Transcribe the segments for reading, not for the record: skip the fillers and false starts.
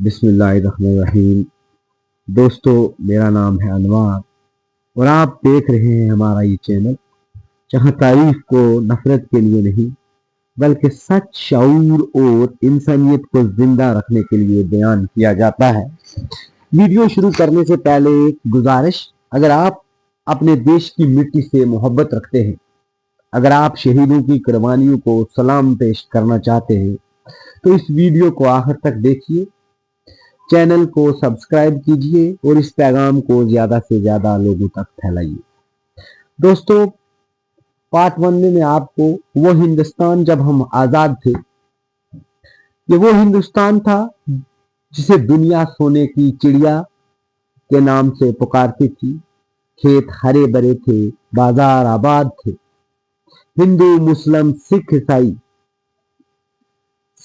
بسم اللہ الرحمن الرحیم۔ دوستو، میرا نام ہے انوار اور آپ دیکھ رہے ہیں ہمارا یہ چینل، جہاں تعریف کو نفرت کے لیے نہیں بلکہ سچ، شعور اور انسانیت کو زندہ رکھنے کے لیے بیان کیا جاتا ہے۔ ویڈیو شروع کرنے سے پہلے ایک گزارش: اگر آپ اپنے دیش کی مٹی سے محبت رکھتے ہیں، اگر آپ شہیدوں کی قربانیوں کو سلام پیش کرنا چاہتے ہیں تو اس ویڈیو کو آخر تک دیکھیے، چینل کو سبسکرائب کیجئے اور اس پیغام کو زیادہ سے زیادہ لوگوں تک پھیلائیے۔ دوستو، پارٹ 1 میں آپ کو وہ ہندوستان جب ہم آزاد تھے، یہ وہ ہندوستان تھا جسے دنیا سونے کی چڑیا کے نام سے پکارتی تھی۔ کھیت ہرے بھرے تھے، بازار آباد تھے، ہندو، مسلم، سکھ، عیسائی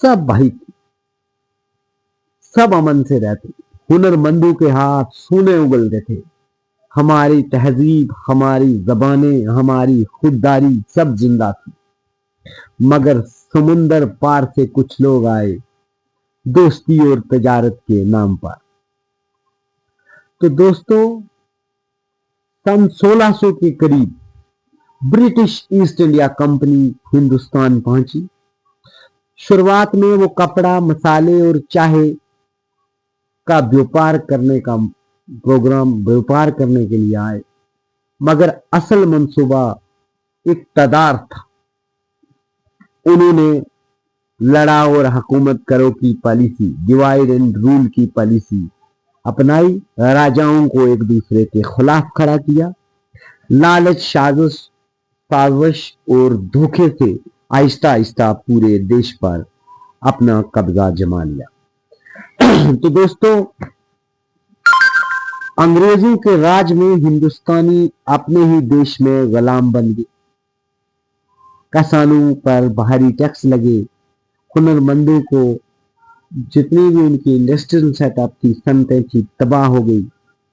سب بھائی تھے، سب امن سے رہتے، ہنر مندوں کے ہاتھ سونے اگلتے تھے۔ ہماری تہذیب، ہماری زبانیں، ہماری خودداری سب زندہ تھی، مگر سمندر پار سے کچھ لوگ آئے، دوستی اور تجارت کے نام پر۔ تو دوستو، سن 1600 کے قریب British East India company Hindustan پہنچی۔ شروعات میں وہ کپڑا، مسالے اور چائے کا بیوپار کرنے کے لیے آئے، مگر اصل منصوبہ اقتدار تھا۔ انہوں نے لڑا اور حکومت کرو کی پالیسی، ڈیوائیڈ اینڈ رول کی پالیسی اپنائی، راجاؤں کو ایک دوسرے کے خلاف کھڑا کیا، لالچ، سازش اور دھوکے سے آہستہ آہستہ پورے دیش پر اپنا قبضہ جما لیا۔ تو دوستو، انگریزوں کے راج میں ہندوستانی اپنے ہی دیش میں غلام بن گئے، کسانوں پر بھاری ٹیکس لگے، ہنر مندوں کو جتنی بھی ان کی انڈسٹریل سیٹ اپ تھی، صنعتیں تھی، تباہ ہو گئی،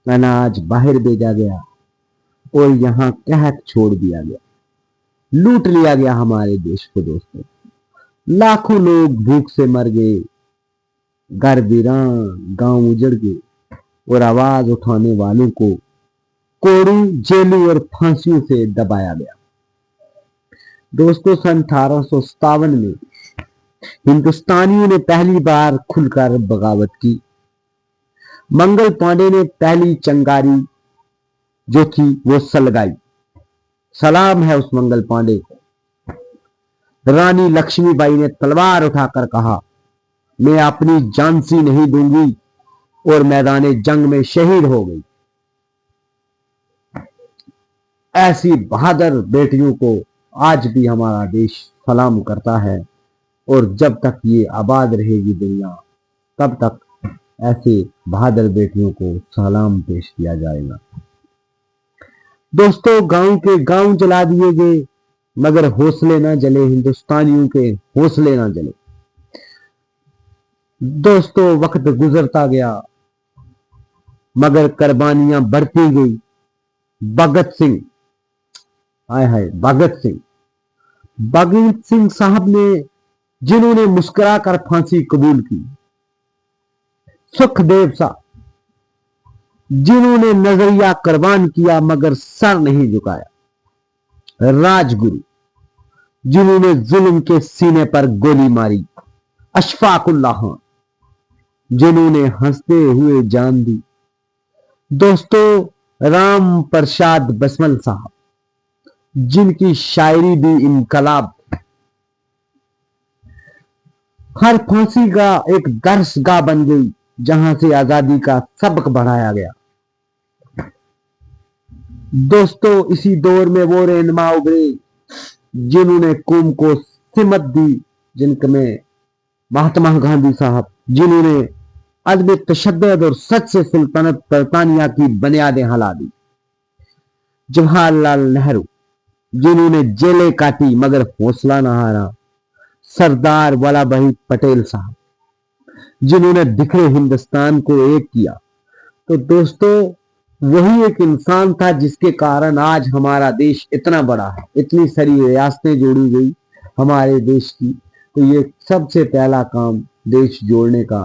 اناج باہر بھیجا گیا اور یہاں قحط چھوڑ دیا گیا، لوٹ لیا گیا ہمارے دیش کو۔ دوستو، لاکھوں لوگ بھوک سے مر گئے، گھر ویران، گاؤں اجڑ گئے اور آواز اٹھانے والوں کو کوڑوں، جیلوں اور پھانسیوں سے دبایا گیا۔ دوستو، سن 1857 میں ہندوستانیوں نے پہلی بار کھل کر بغاوت کی۔ منگل پانڈے نے پہلی چنگاری جو تھی وہ سلگائی۔ سلام ہے اس منگل پانڈے کو۔ رانی لکشمی بائی نے تلوار اٹھا کر کہا، میں اپنی جانسی نہیں دوں گی، اور میدان جنگ میں شہید ہو گئی۔ ایسی بہادر بیٹیوں کو آج بھی ہمارا دیش سلام کرتا ہے، اور جب تک یہ آباد رہے گی دنیا، تب تک ایسے بہادر بیٹیوں کو سلام پیش کیا جائے گا۔ دوستو، گاؤں کے گاؤں جلا دیے گئے، مگر حوصلے نہ جلے، ہندوستانیوں کے حوصلے نہ جلے۔ دوستو، وقت گزرتا گیا مگر قربانیاں بڑھتی گئی۔ بھگت سنگھ صاحب نے، جنہوں نے مسکرا کر پھانسی قبول کی، سکھ دیو صاحب جنہوں نے نظریہ قربان کیا مگر سر نہیں جھکایا، راج گرو جنہوں نے ظلم کے سینے پر گولی ماری، اشفاق اللہ خان جنہوں نے ہنستے ہوئے جان دی۔ دوستو، رام پرساد بسمل صاحب جن کی شاعری بھی انقلاب، ہر پھانسی کا ایک درس گاہ بن گئی، جہاں سے آزادی کا سبق پڑھایا گیا۔ دوستو، اسی دور میں وہ رہنما ابھرے جنہوں نے قوم کو سمت دی، جن میں مہاتما گاندھی صاحب، جنہوں نے عدم تشدد اور سچ سے سلطنت برطانیہ کی بنیادیں ہلا دی، جواہر لال نہرو جنہوں نے جیلیں کاٹی مگر حوصلہ نہ ہارا، سردار ولبھ بھائی پٹیل صاحب جنہوں نے بکھرے ہندوستان کو ایک کیا۔ تو دوستو، وہی ایک انسان تھا جس کے کارن آج ہمارا دیش اتنا بڑا ہے، اتنی ساری ریاستیں جوڑی گئی ہمارے دیش کی۔ تو یہ سب سے پہلا کام دیش جوڑنے کا